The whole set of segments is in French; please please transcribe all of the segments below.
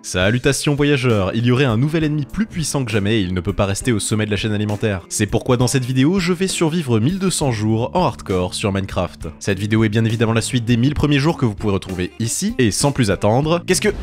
Salutations voyageurs, il y aurait un nouvel ennemi plus puissant que jamais et il ne peut pas rester au sommet de la chaîne alimentaire. C'est pourquoi dans cette vidéo, je vais survivre 1200 jours en hardcore sur Minecraft. Cette vidéo est bien évidemment la suite des 1000 premiers jours que vous pouvez retrouver ici, et sans plus attendre, qu'est-ce que...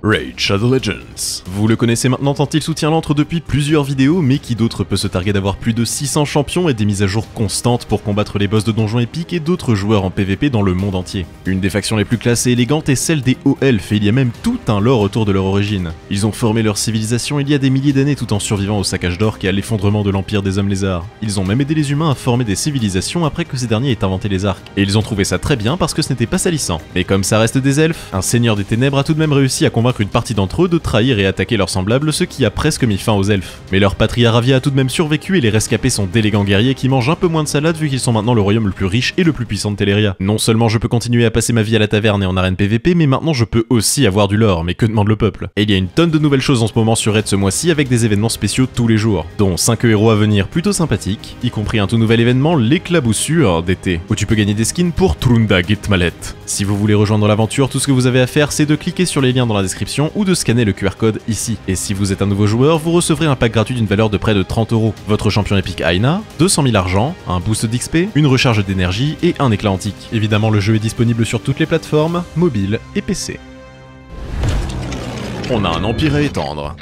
Raid Shadow Legends. Vous le connaissez maintenant tant il soutient l'antre depuis plusieurs vidéos, mais qui d'autre peut se targuer d'avoir plus de 600 champions et des mises à jour constantes pour combattre les boss de donjons épiques et d'autres joueurs en PvP dans le monde entier. Une des factions les plus classées et élégantes est celle des hauts elfes, et il y a même tout un lore autour de leur origine. Ils ont formé leur civilisation il y a des milliers d'années tout en survivant au saccage d'orques et à l'effondrement de l'empire des hommes lézards. Ils ont même aidé les humains à former des civilisations après que ces derniers aient inventé les arcs. Et ils ont trouvé ça très bien parce que ce n'était pas salissant. Mais comme ça reste des elfes, un seigneur des ténèbres a tout de même réussi à convaincre une partie d'entre eux de trahir et attaquer leurs semblables, ce qui a presque mis fin aux elfes. Mais leur patrie Aravia a tout de même survécu et les rescapés sont d'élégants guerriers qui mangent un peu moins de salade vu qu'ils sont maintenant le royaume le plus riche et le plus puissant de Teleria. Non seulement je peux continuer à passer ma vie à la taverne et en arène PvP, mais maintenant je peux aussi avoir du lore, mais que demande le peuple? Et il y a une tonne de nouvelles choses en ce moment sur Raid ce mois-ci avec des événements spéciaux tous les jours, dont 5 héros à venir plutôt sympathiques, y compris un tout nouvel événement, l'éclaboussure d'été, où tu peux gagner des skins pour Trunda Gitmalet. Si vous voulez rejoindre l'aventure, tout ce que vous avez à faire c'est de cliquer sur les liens dans la description ou de scanner le QR code ici. Et si vous êtes un nouveau joueur, vous recevrez un pack gratuit d'une valeur de près de 30 €. Votre champion épique Aina, 200 000 argent, un boost d'XP, une recharge d'énergie et un éclat antique. Évidemment, le jeu est disponible sur toutes les plateformes, mobile et PC. On a un empire à étendre.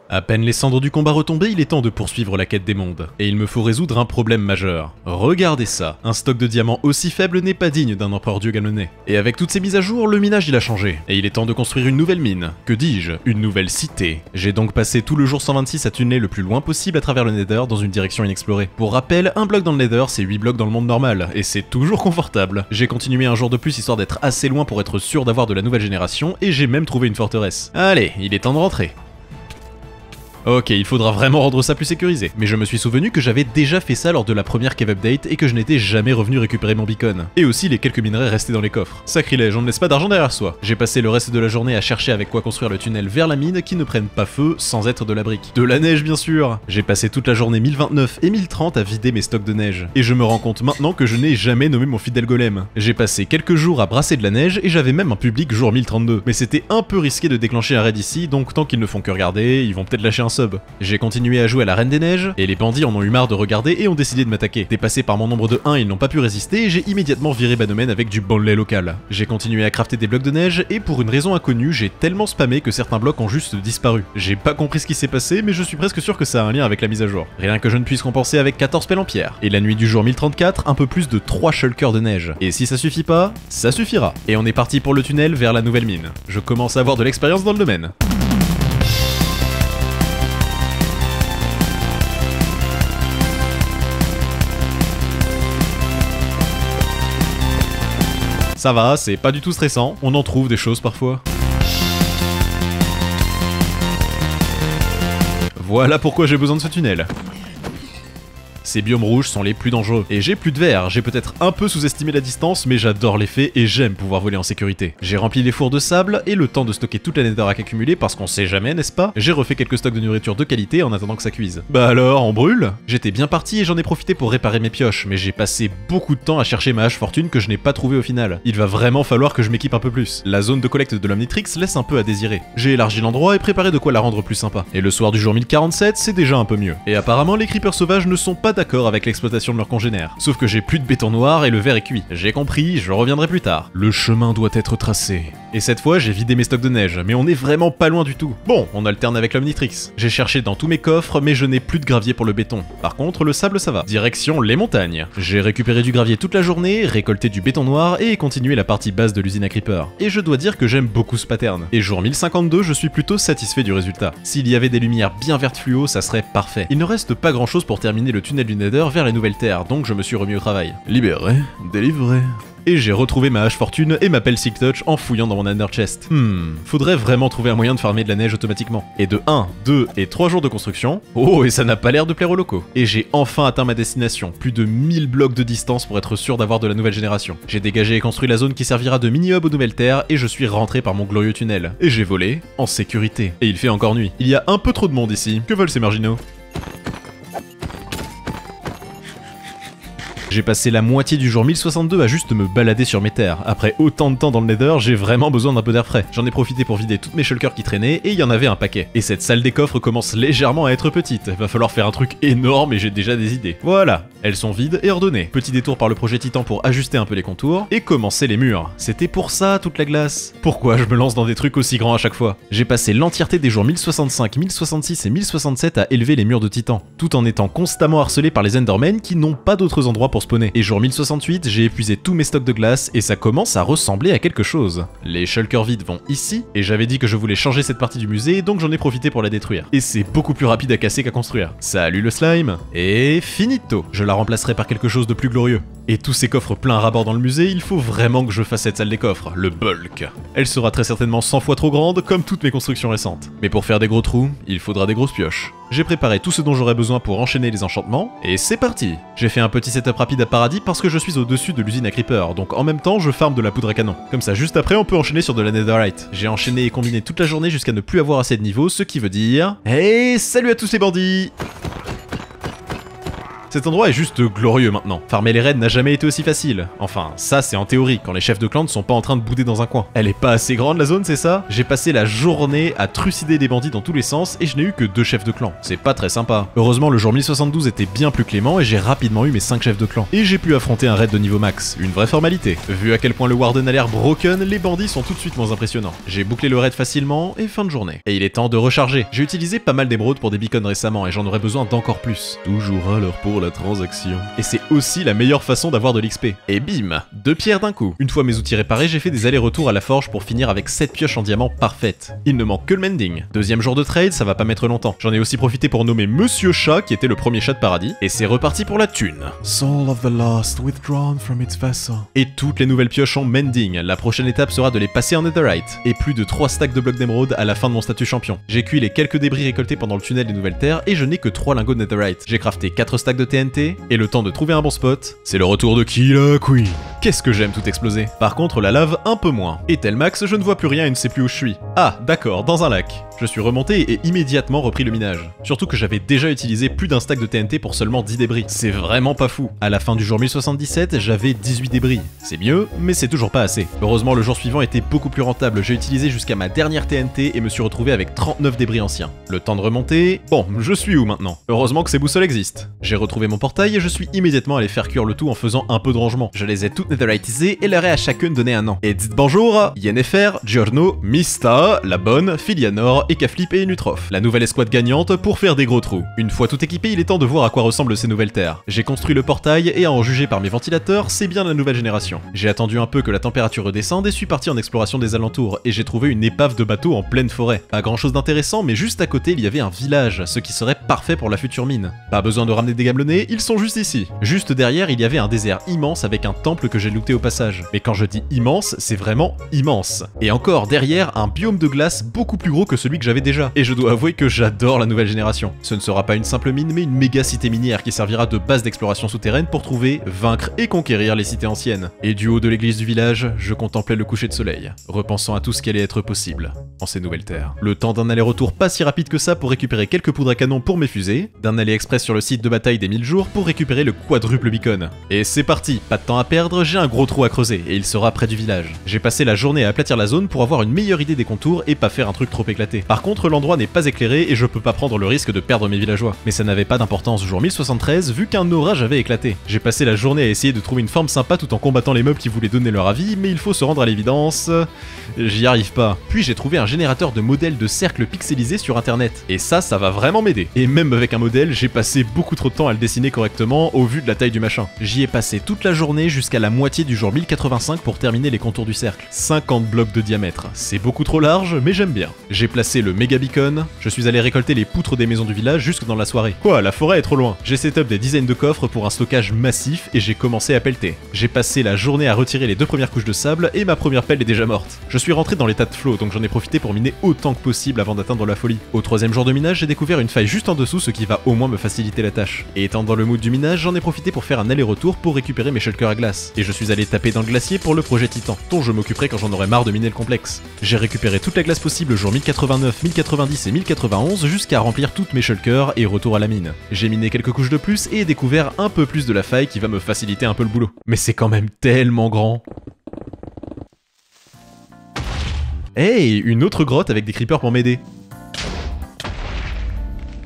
À peine les cendres du combat retombées, il est temps de poursuivre la quête des mondes. Et il me faut résoudre un problème majeur. Regardez ça, un stock de diamants aussi faible n'est pas digne d'un empereur dieu galonné. Et avec toutes ces mises à jour, le minage il a changé. Et il est temps de construire une nouvelle mine. Que dis-je? Une nouvelle cité. J'ai donc passé tout le jour 126 à tunneler le plus loin possible à travers le Nether dans une direction inexplorée. Pour rappel, un bloc dans le Nether c'est 8 blocs dans le monde normal, et c'est toujours confortable. J'ai continué un jour de plus histoire d'être assez loin pour être sûr d'avoir de la nouvelle génération, et j'ai même trouvé une forteresse. Allez, il est temps de rentrer. Ok, il faudra vraiment rendre ça plus sécurisé. Mais je me suis souvenu que j'avais déjà fait ça lors de la première cave update et que je n'étais jamais revenu récupérer mon beacon. Et aussi les quelques minerais restés dans les coffres. Sacrilège, on ne laisse pas d'argent derrière soi. J'ai passé le reste de la journée à chercher avec quoi construire le tunnel vers la mine qui ne prenne pas feu sans être de la brique. De la neige bien sûr. J'ai passé toute la journée 1029 et 1030 à vider mes stocks de neige. Et je me rends compte maintenant que je n'ai jamais nommé mon fidèle golem. J'ai passé quelques jours à brasser de la neige et j'avais même un public jour 1032. Mais c'était un peu risqué de déclencher un raid ici, donc tant qu'ils ne font que regarder, ils vont peut-être lâcher un sub. J'ai continué à jouer à la Reine des Neiges, et les bandits en ont eu marre de regarder et ont décidé de m'attaquer. Dépassés par mon nombre de 1, ils n'ont pas pu résister et j'ai immédiatement viré Banomen avec du bon lait local. J'ai continué à crafter des blocs de neige et pour une raison inconnue, j'ai tellement spammé que certains blocs ont juste disparu. J'ai pas compris ce qui s'est passé, mais je suis presque sûr que ça a un lien avec la mise à jour. Rien que je ne puisse compenser avec 14 pelles en pierre. Et la nuit du jour 1034, un peu plus de 3 shulkers de neige. Et si ça suffit pas, ça suffira. Et on est parti pour le tunnel vers la nouvelle mine. Je commence à avoir de l'expérience dans le domaine. Ça va, c'est pas du tout stressant, on en trouve des choses parfois. Voilà pourquoi j'ai besoin de ce tunnel. Ces biomes rouges sont les plus dangereux. Et j'ai plus de verre, j'ai peut-être un peu sous-estimé la distance, mais j'adore l'effet et j'aime pouvoir voler en sécurité. J'ai rempli les fours de sable, et le temps de stocker toute la netherrack accumulée, parce qu'on sait jamais, n'est-ce pas? J'ai refait quelques stocks de nourriture de qualité en attendant que ça cuise. Bah alors, on brûle? J'étais bien parti et j'en ai profité pour réparer mes pioches, mais j'ai passé beaucoup de temps à chercher ma hache fortune que je n'ai pas trouvée au final. Il va vraiment falloir que je m'équipe un peu plus. La zone de collecte de l'Omnitrix laisse un peu à désirer. J'ai élargi l'endroit et préparé de quoi la rendre plus sympa. Et le soir du jour 1047, c'est déjà un peu mieux. Et apparemment, les creepers sauvages ne sont pas d'accord avec l'exploitation de leurs congénères. Sauf que j'ai plus de béton noir et le verre est cuit. J'ai compris, je reviendrai plus tard. Le chemin doit être tracé. Et cette fois, j'ai vidé mes stocks de neige, mais on est vraiment pas loin du tout. Bon, on alterne avec l'Omnitrix. J'ai cherché dans tous mes coffres, mais je n'ai plus de gravier pour le béton. Par contre, le sable ça va. Direction les montagnes. J'ai récupéré du gravier toute la journée, récolté du béton noir et continué la partie basse de l'usine à creeper. Et je dois dire que j'aime beaucoup ce pattern. Et jour 1052, je suis plutôt satisfait du résultat. S'il y avait des lumières bien vertes fluo, ça serait parfait. Il ne reste pas grand chose pour terminer le tunnel du Nether vers les nouvelles terres, donc je me suis remis au travail. Libéré, délivré. Et j'ai retrouvé ma hache fortune et ma pelle Silk Touch en fouillant dans mon Ender Chest. Faudrait vraiment trouver un moyen de farmer de la neige automatiquement. Et de 1, 2 et 3 jours de construction, oh et ça n'a pas l'air de plaire aux locaux. Et j'ai enfin atteint ma destination, plus de 1000 blocs de distance pour être sûr d'avoir de la nouvelle génération. J'ai dégagé et construit la zone qui servira de mini-hub aux nouvelles terres et je suis rentré par mon glorieux tunnel. Et j'ai volé en sécurité. Et il fait encore nuit. Il y a un peu trop de monde ici. Que veulent ces marginaux? J'ai passé la moitié du jour 1062 à juste me balader sur mes terres. Après autant de temps dans le Nether, j'ai vraiment besoin d'un peu d'air frais. J'en ai profité pour vider toutes mes shulkers qui traînaient et il y en avait un paquet. Et cette salle des coffres commence légèrement à être petite. Va falloir faire un truc énorme et j'ai déjà des idées. Voilà, elles sont vides et ordonnées. Petit détour par le projet Titan pour ajuster un peu les contours et commencer les murs. C'était pour ça toute la glace. Pourquoi je me lance dans des trucs aussi grands à chaque fois? J'ai passé l'entièreté des jours 1065, 1066 et 1067 à élever les murs de Titan, tout en étant constamment harcelé par les Endermen qui n'ont pas d'autres endroits pour spawner. Et jour 1068, j'ai épuisé tous mes stocks de glace et ça commence à ressembler à quelque chose. Les shulkers vides vont ici, et j'avais dit que je voulais changer cette partie du musée, donc j'en ai profité pour la détruire. Et c'est beaucoup plus rapide à casser qu'à construire. Salut le slime. Et finito. Je la remplacerai par quelque chose de plus glorieux. Et tous ces coffres pleins à ras-bord dans le musée, il faut vraiment que je fasse cette salle des coffres, le bulk. Elle sera très certainement 100 fois trop grande, comme toutes mes constructions récentes. Mais pour faire des gros trous, il faudra des grosses pioches. J'ai préparé tout ce dont j'aurais besoin pour enchaîner les enchantements, et c'est parti. J'ai fait un petit setup rapide à Paradis parce que je suis au-dessus de l'usine à Creeper, donc en même temps je farme de la poudre à canon. Comme ça, juste après, on peut enchaîner sur de la Netherite. J'ai enchaîné et combiné toute la journée jusqu'à ne plus avoir assez de niveau, ce qui veut dire... Hey, salut à tous les bandits! Cet endroit est juste glorieux maintenant. Farmer les raids n'a jamais été aussi facile. Enfin, ça c'est en théorie, quand les chefs de clan ne sont pas en train de bouder dans un coin. Elle est pas assez grande la zone, c'est ça? J'ai passé la journée à trucider des bandits dans tous les sens et je n'ai eu que 2 chefs de clan. C'est pas très sympa. Heureusement, le jour 1072 était bien plus clément et j'ai rapidement eu mes 5 chefs de clan. Et j'ai pu affronter un raid de niveau max. Une vraie formalité. Vu à quel point le Warden a l'air broken, les bandits sont tout de suite moins impressionnants. J'ai bouclé le raid facilement et fin de journée. Et il est temps de recharger. J'ai utilisé pas mal d'émeraudes pour des beacons récemment et j'en aurais besoin d'encore plus. Toujours à l'heure pour la transaction. Et c'est aussi la meilleure façon d'avoir de l'XP. Et bim, 2 pierres d'un coup. Une fois mes outils réparés, j'ai fait des allers-retours à la forge pour finir avec 7 pioches en diamant parfaites. Il ne manque que le mending. Deuxième jour de trade, ça va pas mettre longtemps. J'en ai aussi profité pour nommer Monsieur Chat, qui était le premier chat de Paradis. Et c'est reparti pour la thune. Soul of the Lost withdrawn from its vessel. Et toutes les nouvelles pioches en mending. La prochaine étape sera de les passer en netherite. Et plus de 3 stacks de blocs d'émeraude à la fin de mon statut champion. J'ai cuit les quelques débris récoltés pendant le tunnel des nouvelles terres et je n'ai que 3 lingots de netherite. J'ai crafté 4 stacks de TNT et le temps de trouver un bon spot, c'est le retour de Killer Queen. Qu'est-ce que j'aime tout exploser. Par contre, la lave un peu moins. Et tel max, je ne vois plus rien et ne sais plus où je suis. Ah, d'accord, dans un lac. Je suis remonté et immédiatement repris le minage. Surtout que j'avais déjà utilisé plus d'un stack de TNT pour seulement 10 débris. C'est vraiment pas fou. À la fin du jour 1077, j'avais 18 débris. C'est mieux, mais c'est toujours pas assez. Heureusement, le jour suivant était beaucoup plus rentable. J'ai utilisé jusqu'à ma dernière TNT et me suis retrouvé avec 39 débris anciens. Le temps de remonter... Bon, je suis où maintenant? Heureusement que ces boussoles existent. J'ai retrouvé mon portail et je suis immédiatement allé faire cuire le tout en faisant un peu de rangement. Je les ai toutes netheriteisées et leur ai à chacune donné un nom. Et dites bonjour à Yennefer, Giorno, Mista, La Bonne, Filianor, Ekaflip et Nutrof. La nouvelle escouade gagnante pour faire des gros trous. Une fois tout équipé, il est temps de voir à quoi ressemblent ces nouvelles terres. J'ai construit le portail et à en juger par mes ventilateurs, c'est bien la nouvelle génération. J'ai attendu un peu que la température redescende et suis parti en exploration des alentours et j'ai trouvé une épave de bateau en pleine forêt. Pas grand chose d'intéressant, mais juste à côté il y avait un village, ce qui serait parfait pour la future mine. Pas besoin de ramener des gamelonnés, ils sont juste ici. Juste derrière, il y avait un désert immense avec un temple que j'ai looté au passage. Mais quand je dis immense, c'est vraiment immense. Et encore derrière, un biome de glace beaucoup plus gros que celui que j'avais déjà. Et je dois avouer que j'adore la nouvelle génération. Ce ne sera pas une simple mine, mais une méga cité minière qui servira de base d'exploration souterraine pour trouver, vaincre et conquérir les cités anciennes. Et du haut de l'église du village, je contemplais le coucher de soleil, repensant à tout ce qui allait être possible en ces nouvelles terres. Le temps d'un aller-retour pas si rapide que ça pour récupérer quelques poudres à canon pour mes fusées, d'un aller express sur le site de bataille des 1000 jours pour récupérer le quadruple beacon. Et c'est parti, pas de temps à perdre, j'ai un gros trou à creuser et il sera près du village. J'ai passé la journée à aplatir la zone pour avoir une meilleure idée des contours et pas faire un truc trop éclaté. Par contre, l'endroit n'est pas éclairé et je peux pas prendre le risque de perdre mes villageois. Mais ça n'avait pas d'importance jour 1073 vu qu'un orage avait éclaté. J'ai passé la journée à essayer de trouver une forme sympa tout en combattant les mobs qui voulaient donner leur avis, mais il faut se rendre à l'évidence, j'y arrive pas. Puis j'ai trouvé un générateur de modèles de cercles pixelisés sur internet. Et ça va vraiment m'aider. Et même avec un modèle, j'ai passé beaucoup trop de temps à le dessiner correctement au vu de la taille du machin. J'y ai passé toute la journée jusqu'à la moitié du jour 1085 pour terminer les contours du cercle. 50 blocs de diamètre. C'est beaucoup trop large, mais j'aime bien. J'ai placé le méga beacon, je suis allé récolter les poutres des maisons du village jusque dans la soirée. Quoi, la forêt est trop loin. J'ai setup des dizaines de coffres pour un stockage massif et j'ai commencé à pelleter. J'ai passé la journée à retirer les 2 premières couches de sable et ma première pelle est déjà morte. Je suis rentré dans l'état de flow, donc j'en ai profité pour miner autant que possible avant d'atteindre la folie. Au 3e jour de minage, j'ai découvert une faille juste en dessous, ce qui va au moins me faciliter la tâche. Et étant dans le mood du minage, j'en ai profité pour faire un aller-retour pour récupérer mes shulkers à glace. Et je suis allé taper dans le glacier pour le projet Titan, dont je m'occuperai quand j'en aurai marre de miner le complexe. J'ai récupéré toute la glace possible jour 1089, 1090 et 1091 jusqu'à remplir toutes mes shulkers et retour à la mine. J'ai miné quelques couches de plus et découvert un peu plus de la faille qui va me faciliter un peu le boulot. Mais c'est quand même tellement grand. Hey, une autre grotte avec des creepers pour m'aider.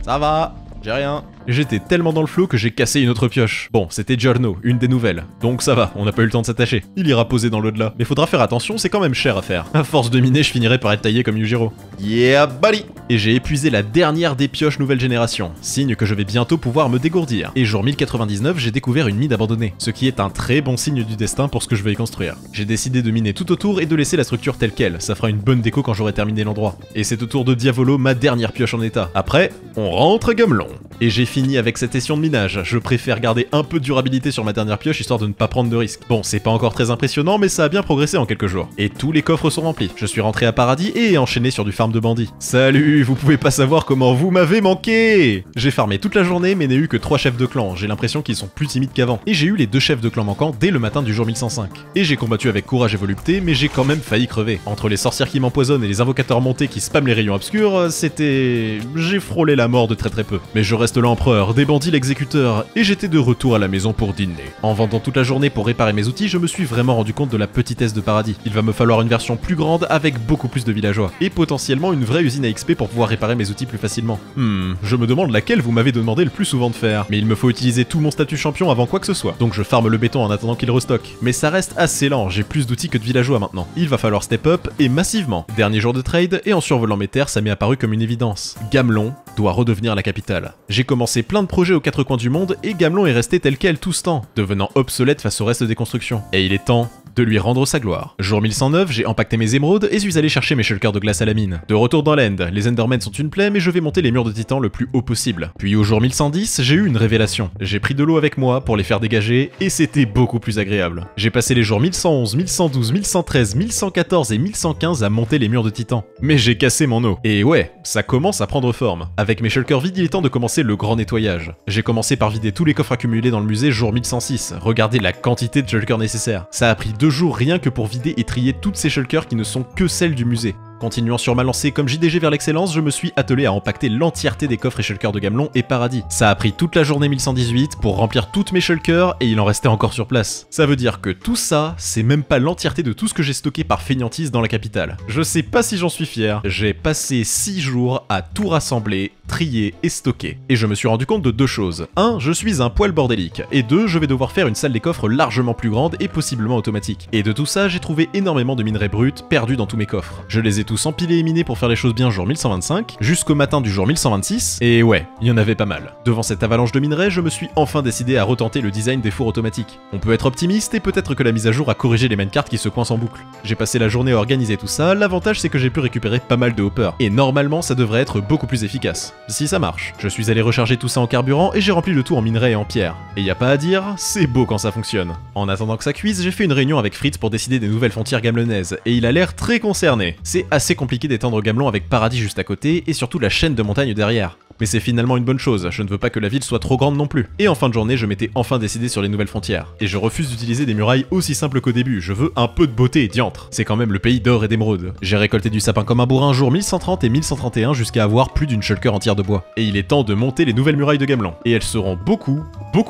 Ça va, j'ai rien. J'étais tellement dans le flow que j'ai cassé une autre pioche. Bon, c'était Giorno, une des nouvelles. Donc ça va, on n'a pas eu le temps de s'attacher. Il ira poser dans l'au-delà. Mais faudra faire attention, c'est quand même cher à faire. À force de miner, je finirai par être taillé comme Yujiro. Yeah, buddy! Et j'ai épuisé la dernière des pioches nouvelle génération. Signe que je vais bientôt pouvoir me dégourdir. Et jour 1099, j'ai découvert une mine abandonnée. Ce qui est un très bon signe du destin pour ce que je vais y construire. J'ai décidé de miner tout autour et de laisser la structure telle quelle. Ça fera une bonne déco quand j'aurai terminé l'endroit. Et c'est au tour de Diavolo, ma dernière pioche en état. Après, on rentre à Gamelon. Et j'ai fini avec cette session de minage. Je préfère garder un peu de durabilité sur ma dernière pioche histoire de ne pas prendre de risques. Bon, c'est pas encore très impressionnant, mais ça a bien progressé en quelques jours. Et tous les coffres sont remplis. Je suis rentré à Paradis et enchaîné sur du farm de bandits. Salut, vous pouvez pas savoir comment vous m'avez manqué! J'ai farmé toute la journée, mais n'ai eu que 3 chefs de clan. J'ai l'impression qu'ils sont plus timides qu'avant. Et j'ai eu les 2 chefs de clan manquants dès le matin du jour 1105. Et j'ai combattu avec courage et volupté, mais j'ai quand même failli crever. Entre les sorcières qui m'empoisonnent et les invocateurs montés qui spamment les rayons obscurs, c'était... J'ai frôlé la mort de très peu. Mais je reste l'empereur, des bandits l'exécuteur, et j'étais de retour à la maison pour dîner. En vendant toute la journée pour réparer mes outils, je me suis vraiment rendu compte de la petitesse de Paradis. Il va me falloir une version plus grande avec beaucoup plus de villageois, et potentiellement une vraie usine à XP pour pouvoir réparer mes outils plus facilement. Je me demande laquelle vous m'avez demandé le plus souvent de faire, mais il me faut utiliser tout mon statut champion avant quoi que ce soit, donc je farme le béton en attendant qu'il restock. Mais ça reste assez lent, j'ai plus d'outils que de villageois maintenant. Il va falloir step up, et massivement. Dernier jour de trade, et en survolant mes terres, ça m'est apparu comme une évidence. Gamelon doit redevenir la capitale. J'ai commencé plein de projets aux 4 coins du monde, et Gamelon est resté tel quel tout ce temps, devenant obsolète face au reste des constructions. Et il est temps de lui rendre sa gloire. Jour 1109, j'ai empaqueté mes émeraudes et suis allé chercher mes shulkers de glace à la mine. De retour dans l'end, les Endermen sont une plaie, mais je vais monter les murs de titan le plus haut possible. Puis au jour 1110, j'ai eu une révélation. J'ai pris de l'eau avec moi pour les faire dégager, et c'était beaucoup plus agréable. J'ai passé les jours 1111, 1112, 1113, 1114 et 1115 à monter les murs de titan. Mais j'ai cassé mon eau. Et ouais, ça commence à prendre forme. Avec mes shulkers vides, il est temps de commencer le grand nettoyage. J'ai commencé par vider tous les coffres accumulés dans le musée jour 1106. Regardez la quantité de shulkers nécessaires. Ça a pris 2 jours rien que pour vider et trier toutes ces shulkers qui ne sont que celles du musée. Continuant sur ma lancée comme JDG vers l'excellence, je me suis attelé à empaqueter l'entièreté des coffres et shulkers de Gamelon et Paradis. Ça a pris toute la journée 1118 pour remplir toutes mes shulkers et il en restait encore sur place. Ça veut dire que tout ça, c'est même pas l'entièreté de tout ce que j'ai stocké par feignantise dans la capitale. Je sais pas si j'en suis fier. J'ai passé 6 jours à tout rassembler, trier et stocker. Et je me suis rendu compte de 2 choses. 1, je suis un poil bordélique. Et 2, je vais devoir faire une salle des coffres largement plus grande et possiblement automatique. Et de tout ça, j'ai trouvé énormément de minerais bruts perdus dans tous mes coffres. Je les ai tous empilés et minés pour faire les choses bien jour 1125, jusqu'au matin du jour 1126, et ouais, il y en avait pas mal. Devant cette avalanche de minerais, je me suis enfin décidé à retenter le design des fours automatiques. On peut être optimiste et peut-être que la mise à jour a corrigé les minecarts qui se coincent en boucle. J'ai passé la journée à organiser tout ça, l'avantage c'est que j'ai pu récupérer pas mal de hoppers, et normalement ça devrait être beaucoup plus efficace. Si ça marche. Je suis allé recharger tout ça en carburant et j'ai rempli le tout en minerais et en pierre. Et y a pas à dire, c'est beau quand ça fonctionne. En attendant que ça cuise, j'ai fait une réunion avec Fritz pour décider des nouvelles frontières gamelonaises, et il a l'air très concerné. C'est assez compliqué d'étendre Gamelon avec Paradis juste à côté, et surtout la chaîne de montagnes derrière. Mais c'est finalement une bonne chose, je ne veux pas que la ville soit trop grande non plus. Et en fin de journée, je m'étais enfin décidé sur les nouvelles frontières. Et je refuse d'utiliser des murailles aussi simples qu'au début, je veux un peu de beauté, diantre. C'est quand même le pays d'or et d'émeraude. J'ai récolté du sapin comme un bourrin jour 1130 et 1131 jusqu'à avoir plus d'une shulker entière de bois. Et il est temps de monter les nouvelles murailles de Gamelon. Et elles seront beaucoup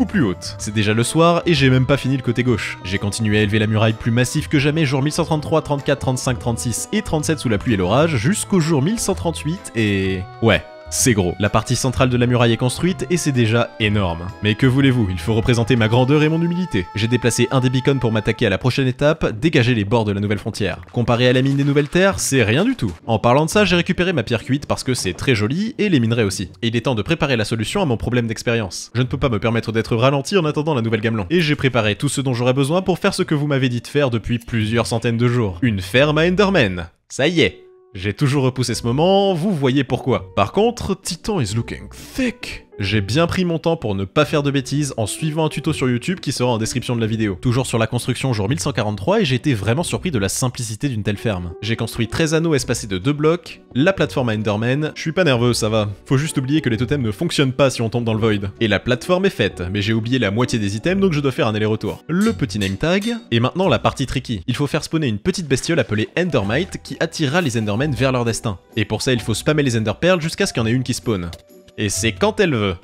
plus hautes. C'est déjà le soir et j'ai même pas fini le côté gauche. J'ai continué à élever la muraille plus massive que jamais jour 1133, 34, 35, 36 et 37 sous la pluie et l'orage jusqu'au jour 1138 et... ouais. C'est gros. La partie centrale de la muraille est construite et c'est déjà énorme. Mais que voulez-vous, il faut représenter ma grandeur et mon humilité. J'ai déplacé un des beacons pour m'attaquer à la prochaine étape, dégager les bords de la nouvelle frontière. Comparé à la mine des nouvelles terres, c'est rien du tout. En parlant de ça, j'ai récupéré ma pierre cuite parce que c'est très joli et les minerais aussi. Et il est temps de préparer la solution à mon problème d'expérience. Je ne peux pas me permettre d'être ralenti en attendant la nouvelle Gamelon. Et j'ai préparé tout ce dont j'aurais besoin pour faire ce que vous m'avez dit de faire depuis plusieurs centaines de jours. Une ferme à Endermen. Ça y est. J'ai toujours repoussé ce moment, vous voyez pourquoi. Par contre, Titan is looking thick. J'ai bien pris mon temps pour ne pas faire de bêtises en suivant un tuto sur YouTube qui sera en description de la vidéo. Toujours sur la construction jour 1143 et j'ai été vraiment surpris de la simplicité d'une telle ferme. J'ai construit 13 anneaux espacés de 2 blocs, la plateforme à Enderman, je suis pas nerveux, ça va. Faut juste oublier que les totems ne fonctionnent pas si on tombe dans le void. Et la plateforme est faite, mais j'ai oublié la moitié des items donc je dois faire un aller-retour. Le petit name tag, et maintenant la partie tricky. Il faut faire spawner une petite bestiole appelée Endermite qui attirera les Endermen vers leur destin. Et pour ça il faut spammer les Ender Pearls jusqu'à ce qu'il y en ait une qui spawn. Et c'est quand elle veut.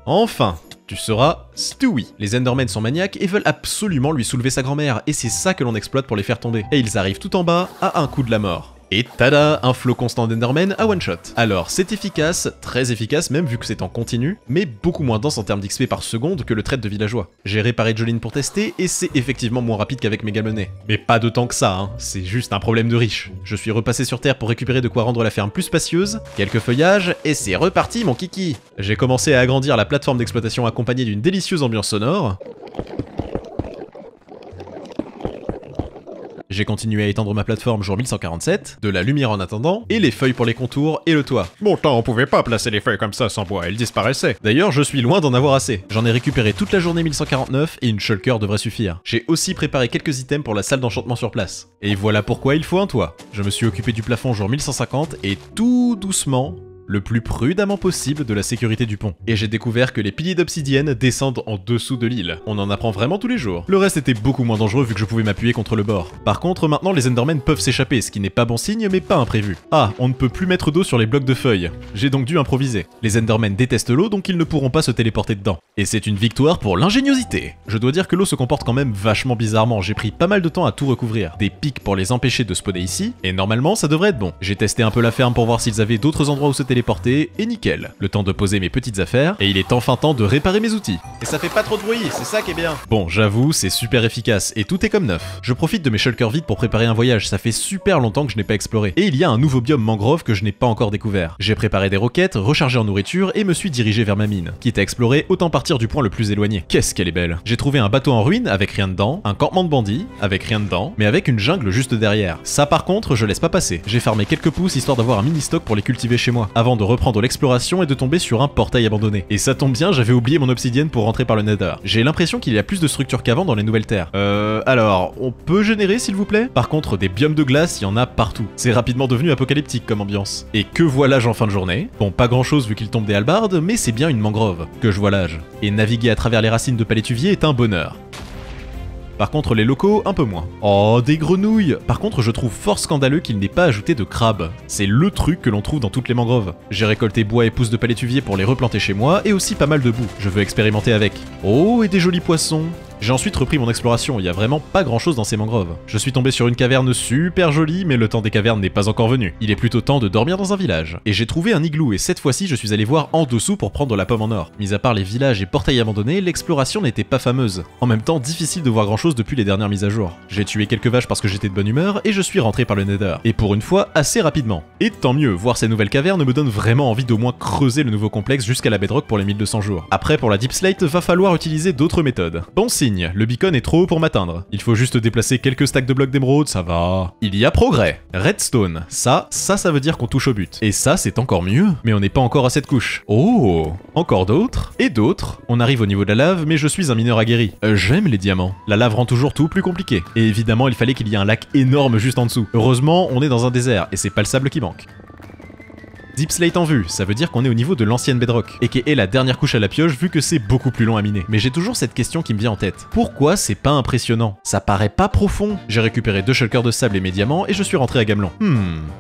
Enfin, tu seras Stewie. Les Endermen sont maniaques et veulent absolument lui soulever sa grand-mère, et c'est ça que l'on exploite pour les faire tomber. Et ils arrivent tout en bas à un coup de la mort. Et tada, un flot constant d'Endermen à one shot. Alors c'est efficace, très efficace même vu que c'est en continu, mais beaucoup moins dense en termes d'XP par seconde que le trade de villageois. J'ai réparé Jolene pour tester et c'est effectivement moins rapide qu'avec Megalmoney. Mais pas de temps que ça, hein, c'est juste un problème de riche. Je suis repassé sur Terre pour récupérer de quoi rendre la ferme plus spacieuse, quelques feuillages, et c'est reparti mon kiki. J'ai commencé à agrandir la plateforme d'exploitation accompagnée d'une délicieuse ambiance sonore. J'ai continué à étendre ma plateforme jour 1147, de la lumière en attendant, et les feuilles pour les contours et le toit. Bon temps, on pouvait pas placer les feuilles comme ça sans bois, elles disparaissaient. D'ailleurs, je suis loin d'en avoir assez. J'en ai récupéré toute la journée 1149 et une shulker devrait suffire. J'ai aussi préparé quelques items pour la salle d'enchantement sur place. Et voilà pourquoi il faut un toit. Je me suis occupé du plafond jour 1150 et tout doucement, le plus prudemment possible de la sécurité du pont. Et j'ai découvert que les piliers d'obsidienne descendent en dessous de l'île. On en apprend vraiment tous les jours. Le reste était beaucoup moins dangereux vu que je pouvais m'appuyer contre le bord. Par contre, maintenant les Endermen peuvent s'échapper, ce qui n'est pas bon signe mais pas imprévu. Ah, on ne peut plus mettre d'eau sur les blocs de feuilles. J'ai donc dû improviser. Les Endermen détestent l'eau donc ils ne pourront pas se téléporter dedans. Et c'est une victoire pour l'ingéniosité. Je dois dire que l'eau se comporte quand même vachement bizarrement, j'ai pris pas mal de temps à tout recouvrir. Des pics pour les empêcher de spawner ici, et normalement ça devrait être bon. J'ai testé un peu la ferme pour voir s'ils avaient d'autres endroits où se téléporter, et nickel. Le temps de poser mes petites affaires, et il est enfin temps de réparer mes outils. Et ça fait pas trop de bruit, c'est ça qui est bien. Bon, j'avoue, c'est super efficace, et tout est comme neuf. Je profite de mes shulkers vides pour préparer un voyage, ça fait super longtemps que je n'ai pas exploré. Et il y a un nouveau biome mangrove que je n'ai pas encore découvert. J'ai préparé des roquettes, rechargé en nourriture, et me suis dirigé vers ma mine. Quitte à explorer, autant partir du point le plus éloigné. Qu'est-ce qu'elle est belle. J'ai trouvé un bateau en ruine avec rien dedans, un campement de bandits avec rien dedans, mais avec une jungle juste derrière. Ça par contre, je laisse pas passer. J'ai farmé quelques pousses histoire d'avoir un mini stock pour les cultiver chez moi, avant de reprendre l'exploration et de tomber sur un portail abandonné. Et ça tombe bien, j'avais oublié mon obsidienne pour rentrer par le Nether. J'ai l'impression qu'il y a plus de structures qu'avant dans les nouvelles terres. Alors, on peut générer s'il vous plaît? Par contre, des biomes de glace, il y en a partout. C'est rapidement devenu apocalyptique comme ambiance. Et que voilà-je en fin de journée? Bon, pas grand chose vu qu'il tombe des halbardes, mais c'est bien une mangrove. Que je voilà-je. Et naviguer à travers les racines de palétuvier est un bonheur. Par contre, les locaux, un peu moins. Oh, des grenouilles! Par contre, je trouve fort scandaleux qu'il n'ait pas ajouté de crabes. C'est le truc que l'on trouve dans toutes les mangroves. J'ai récolté bois et pousses de palétuvier pour les replanter chez moi, et aussi pas mal de boue. Je veux expérimenter avec. Oh, et des jolis poissons! J'ai ensuite repris mon exploration, il y a vraiment pas grand chose dans ces mangroves. Je suis tombé sur une caverne super jolie, mais le temps des cavernes n'est pas encore venu. Il est plutôt temps de dormir dans un village. Et j'ai trouvé un igloo, et cette fois-ci je suis allé voir en dessous pour prendre la pomme en or. Mis à part les villages et portails abandonnés, l'exploration n'était pas fameuse. En même temps, difficile de voir grand chose depuis les dernières mises à jour. J'ai tué quelques vaches parce que j'étais de bonne humeur, et je suis rentré par le Nether. Et pour une fois, assez rapidement. Et tant mieux, voir ces nouvelles cavernes me donne vraiment envie d'au moins creuser le nouveau complexe jusqu'à la bedrock pour les 1200 jours. Après, pour la deep slate, va falloir utiliser d'autres méthodes. Bon signe, le beacon est trop haut pour m'atteindre. Il faut juste déplacer quelques stacks de blocs d'émeraude, ça va. Il y a progrès. Redstone. Ça veut dire qu'on touche au but. Et ça, c'est encore mieux. Mais on n'est pas encore à cette couche. Oh, encore d'autres. Et d'autres. On arrive au niveau de la lave, mais je suis un mineur aguerri. J'aime les diamants. La lave rend toujours tout plus compliqué. Et évidemment, il fallait qu'il y ait un lac énorme juste en dessous. Heureusement, on est dans un désert, et c'est pas le sable qui manque. Deep Slate en vue, ça veut dire qu'on est au niveau de l'ancienne bedrock, et qui est la dernière couche à la pioche vu que c'est beaucoup plus long à miner. Mais j'ai toujours cette question qui me vient en tête. Pourquoi c'est pas impressionnant? Ça paraît pas profond. J'ai récupéré 2 shulkers de sable et mes diamants et je suis rentré à Gamelon.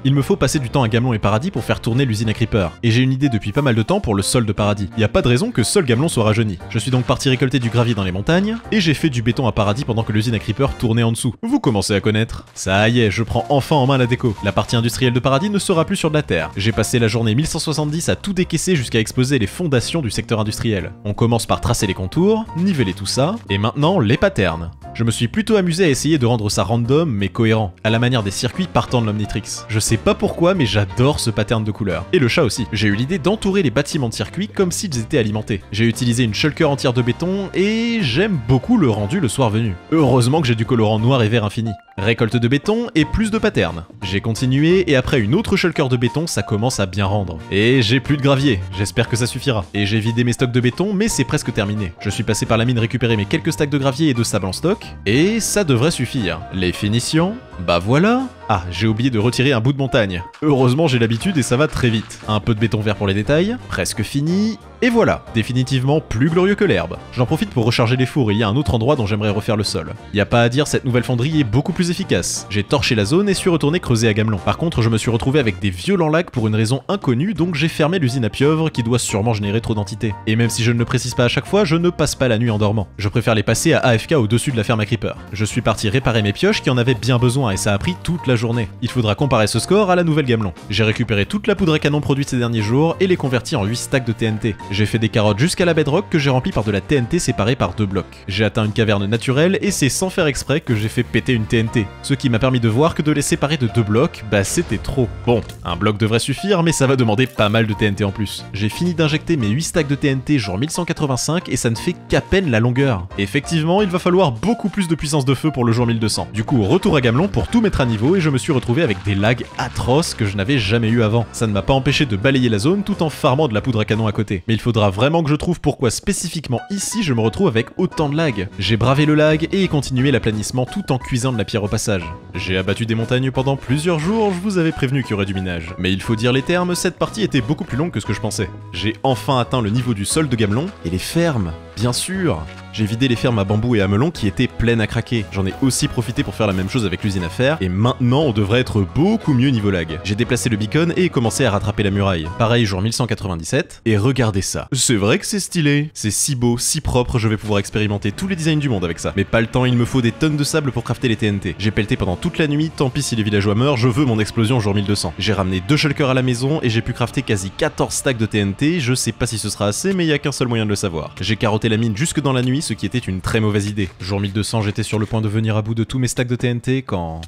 Il me faut passer du temps à Gamelon et Paradis pour faire tourner l'usine à Creeper. Et j'ai une idée depuis pas mal de temps pour le sol de Paradis. Y a pas de raison que seul Gamelon soit rajeuni. Je suis donc parti récolter du gravier dans les montagnes, et j'ai fait du béton à Paradis pendant que l'usine à Creeper tournait en dessous. Vous commencez à connaître. Ça y est, je prends enfin en main la déco. La partie industrielle de Paradis ne sera plus sur de la terre. J'ai passé la journée 1170 à tout décaisser jusqu'à exposer les fondations du secteur industriel. On commence par tracer les contours, niveler tout ça, et maintenant les patterns. Je me suis plutôt amusé à essayer de rendre ça random mais cohérent, à la manière des circuits partant de l'Omnitrix. Je sais pas pourquoi mais j'adore ce pattern de couleurs. Et le chat aussi. J'ai eu l'idée d'entourer les bâtiments de circuits comme s'ils étaient alimentés. J'ai utilisé une shulker entière de béton et j'aime beaucoup le rendu le soir venu. Heureusement que j'ai du colorant noir et vert infini. Récolte de béton et plus de patterns. J'ai continué et après une autre shulker de béton, ça commence à bien rendre. Et j'ai plus de gravier, j'espère que ça suffira. Et j'ai vidé mes stocks de béton, mais c'est presque terminé. Je suis passé par la mine récupérer mes quelques stacks de gravier et de sable en stock, et ça devrait suffire. Les finitions, bah voilà. Ah, j'ai oublié de retirer un bout de montagne. Heureusement, j'ai l'habitude et ça va très vite. Un peu de béton vert pour les détails, presque fini, et voilà, définitivement plus glorieux que l'herbe. J'en profite pour recharger les fours, il y a un autre endroit dont j'aimerais refaire le sol. Y a pas à dire, cette nouvelle fonderie est beaucoup plus efficace. J'ai torché la zone et suis retourné creuser à Gamelon. Par contre, je me suis retrouvé avec des violents lags pour une raison inconnue, donc j'ai fermé l'usine à pieuvre qui doit sûrement générer trop d'entités. Et même si je ne le précise pas à chaque fois, je ne passe pas la nuit en dormant. Je préfère les passer à AFK au-dessus de la ferme à Creeper. Je suis parti réparer mes pioches qui en avaient bien besoin et ça a pris toute la journée. Il faudra comparer ce score à la nouvelle Gamelon. J'ai récupéré toute la poudre à canon produite ces derniers jours et les converti en 8 stacks de TNT. J'ai fait des carottes jusqu'à la bedrock que j'ai rempli par de la TNT séparée par 2 blocs. J'ai atteint une caverne naturelle et c'est sans faire exprès que j'ai fait péter une TNT. Ce qui m'a permis de voir que de les séparer de 2 blocs, bah c'était trop. Bon, un bloc devrait suffire mais ça va demander pas mal de TNT en plus. J'ai fini d'injecter mes 8 stacks de TNT jour 1185 et ça ne fait qu'à peine la longueur. Effectivement, il va falloir beaucoup plus de puissance de feu pour le jour 1200. Du coup, retour à Gamelon pour tout mettre à niveau et je me suis retrouvé avec des lags atroces que je n'avais jamais eu avant. Ça ne m'a pas empêché de balayer la zone tout en farmant de la poudre à canon à côté. Mais il faudra vraiment que je trouve pourquoi spécifiquement ici je me retrouve avec autant de lag. J'ai bravé le lag et continué l'aplanissement tout en cuisant de la pierre au passage. J'ai abattu des montagnes pendant plusieurs jours, je vous avais prévenu qu'il y aurait du minage. Mais il faut dire les termes, cette partie était beaucoup plus longue que ce que je pensais. J'ai enfin atteint le niveau du sol de Gamelon et les fermes, bien sûr. J'ai vidé les fermes à bambou et à melon qui étaient pleines à craquer. J'en ai aussi profité pour faire la même chose avec l'usine à fer, et maintenant on devrait être beaucoup mieux niveau lag. J'ai déplacé le beacon et commencé à rattraper la muraille. Pareil jour 1197, et regardez ça. C'est vrai que c'est stylé. C'est si beau, si propre, je vais pouvoir expérimenter tous les designs du monde avec ça. Mais pas le temps, il me faut des tonnes de sable pour crafter les TNT. J'ai pelleté pendant toute la nuit, tant pis si les villageois meurent, je veux mon explosion jour 1200. J'ai ramené 2 shulkers à la maison et j'ai pu crafter quasi 14 stacks de TNT, je sais pas si ce sera assez mais il y a qu'un seul moyen de le savoir. J'ai carotté la mine jusque dans la nuit, ce qui était une très mauvaise idée. Jour 1200, j'étais sur le point de venir à bout de tous mes stacks de TNT quand...